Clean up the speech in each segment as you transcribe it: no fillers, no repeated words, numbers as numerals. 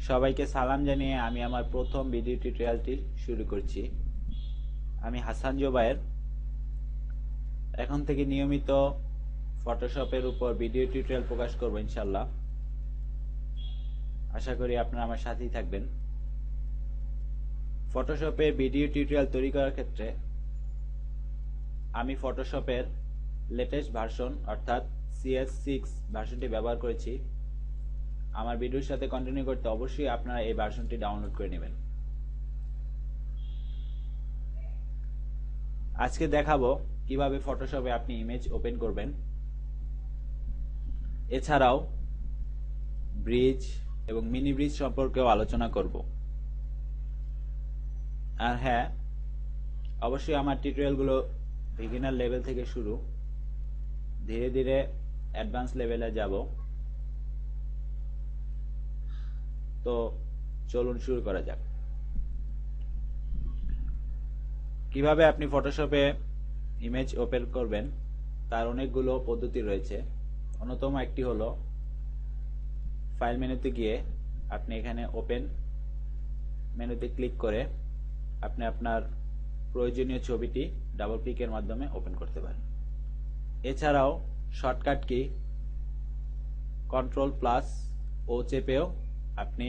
সবাইকে সালাম জানিয়ে আমি আমার প্রথম ভিডিও টিউটোরিয়ালটি শুরু করছি। আমি হাসান জোবায়ের। এখন থেকে নিয়মিত ফটোশপের উপর ভিডিও টিউটোরিয়াল প্রকাশ করব ইনশাআল্লাহ। আশা করি আপনারা আমার সাথেই থাকবেন। ফটোশপে ভিডিও টিউটোরিয়াল তৈরি করার ক্ষেত্রে আমি ফটোশপের লেটেস্ট ভার্সন অর্থাৎ CS6 ভার্সনটি ব্যবহার করেছি। আমার ভিডিওর সাথে কন্টিনিউ করতে অবশ্যই আপনারা এই ভার্সনটি ডাউনলোড করে নেবেন। আজকে দেখাবো কিভাবে ফটোশপে আপনি ইমেজ ওপেন করবেন। এছাড়াও ব্রিজ এবং মিনি ব্রিজ সম্পর্কেও আলোচনা করব। আর হ্যাঁ, অবশ্যই আমার টিউটোরিয়ালগুলো বিগিনার লেভেল থেকে শুরু, ধীরে ধীরে অ্যাডভান্স লেভেলে যাব। তো চলুন শুরু করা যাক। কিভাবে আপনি ফটোশপে ইমেজ ওপেন করবেন তার অনেকগুলো পদ্ধতি রয়েছে। অন্যতম একটি হলো ফাইল মেনুতে গিয়ে আপনি এখানে ওপেন মেনুতে ক্লিক করে আপনি আপনার প্রয়োজনীয় ছবিটি ডাবল ক্লিকের মাধ্যমে ওপেন করতে পারেন। এছাড়াও শর্টকাট কি Ctrl+O চেপেও আপনি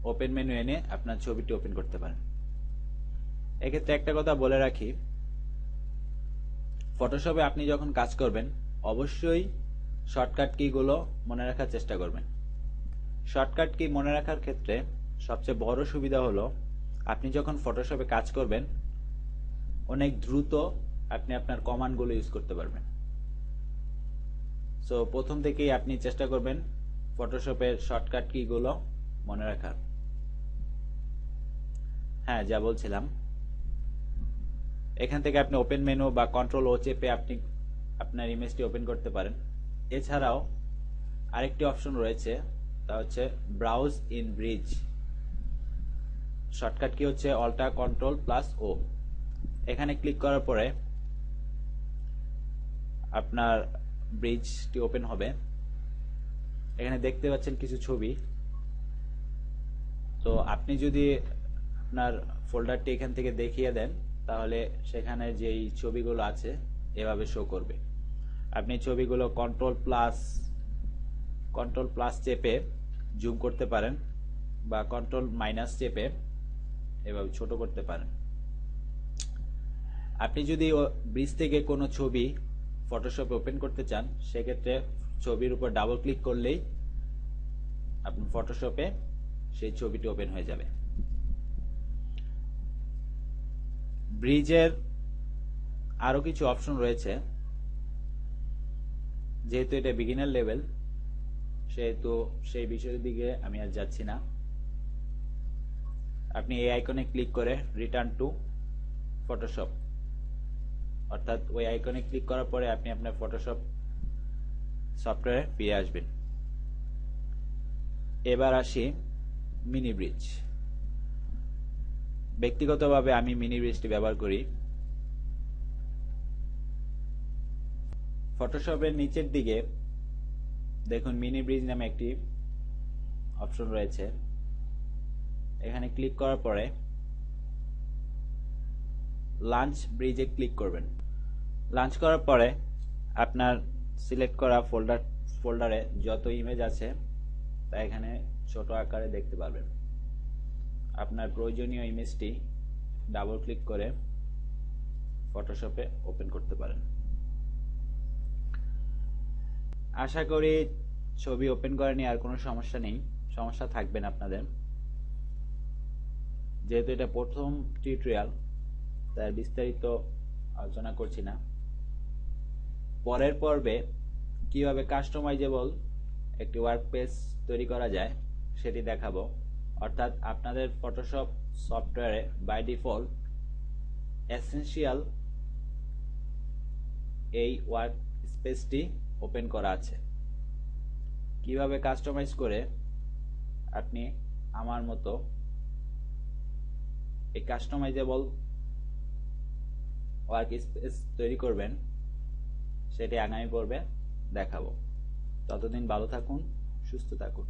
ওপেন মেনু এনে আপনার ছবিটি ওপেন করতে পারেন। এক্ষেত্রে একটা কথা বলে রাখি, ফটোশপে আপনি যখন কাজ করবেন অবশ্যই শর্টকাট কিগুলো মনে রাখার চেষ্টা করবেন। শর্টকাট কি মনে রাখার ক্ষেত্রে সবচেয়ে বড় সুবিধা হলো আপনি যখন ফটোশপে কাজ করবেন অনেক দ্রুত আপনি আপনার কমান্ডগুলো ইউজ করতে পারবেন। সো প্রথম থেকেই আপনি চেষ্টা করবেন ফটোশপের শর্টকাট কিগুলো মনে রাখার। হ্যাঁ, যা বলছিলাম, এখান থেকে আপনি ওপেন মেনু বা Ctrl+O চেপে আপনি আপনার ইমেজটি ওপেন করতে পারেন। এছাড়াও আরেকটি অপশন রয়েছে, তা হচ্ছে browse in bridge. Shortcut key হচ্ছে Ctrl+O। এখানে ক্লিক করার পরে আপনার ব্রিজটি ওপেন হবে। এখানে দেখতে পাচ্ছেন কিছু ছবি। তো আপনি যদি আপনার ফোল্ডারটি এখান থেকে দেখিয়ে দেন তাহলে সেখানে যেই ছবিগুলো আছে এভাবে শো করবে। আপনি ছবিগুলো Ctrl+ চেপে জুম করতে পারেন বা Ctrl- চেপে এভাবে ছোট করতে পারেন। আপনি যদি ব্রিজ থেকে কোনো ছবি ফটোশপে ওপেন করতে চান সেক্ষেত্রে ছবির উপর ডাবল ক্লিক করলেই আপনি ফটোশপে সেই ছবিটি ওপেন হয়ে যাবে। ব্রিজের আরো কিছু অপশন রয়েছে। যেহেতু এটা বিগিনার লেভেল সেহেতু সেই বিষয়ের দিকে আমি আর যাচ্ছি না। আপনি এই আইকনে ক্লিক করে রিটার্ন টু ফটোশপ, অর্থাৎ ওই আইকনে ক্লিক করার পরে আপনি আপনার ফটোশপ সফটওয়্যারে ফিরে আসবেন। এবার আসি মিনি ব্রিজ। ব্যক্তিগতভাবে আমি মিনি ব্রিজটি ব্যবহার করি। ফটোশপের নিচের দিকে দেখুন মিনি ব্রিজ নামে একটি অপশন রয়েছে। এখানে ক্লিক করার পরে লাঞ্চ ব্রিজে ক্লিক করবেন। লাঞ্চ করার পরে আপনার সিলেক্ট করা ফোল্ডারে যত ইমেজ আছে তা এখানে ছোট আকারে দেখতে পারবেন। আপনার প্রয়োজনীয় ইমেজটি ডাবল ক্লিক করে ফটোশপে ওপেন করতে পারেন। আশা করি ছবি ওপেন করে নিয়ে আর কোনো সমস্যা নেই, সমস্যা থাকবে না আপনাদের। যেহেতু এটা প্রথম টিউটোরিয়াল তাই বিস্তারিত আলোচনা করছি না। পরের পর্বে কিভাবে কাস্টমাইজেবল একটি ওয়ার্কপেজ তৈরি করা যায় সেটি দেখাবো। অর্থাৎ আপনাদের ফটোশপ সফটওয়্যারে বাই ডিফল্ট এসেনশিয়াল এই ওয়ার্ক স্পেসটি ওপেন করা আছে। কিভাবে কাস্টমাইজ করে আপনি আমার মতো এই কাস্টমাইজেবল ওয়ার্ক স্পেস তৈরি করবেন সেটি আগামী পর্বে দেখাবো। ততদিন ভালো থাকুন, সুস্থ থাকুন।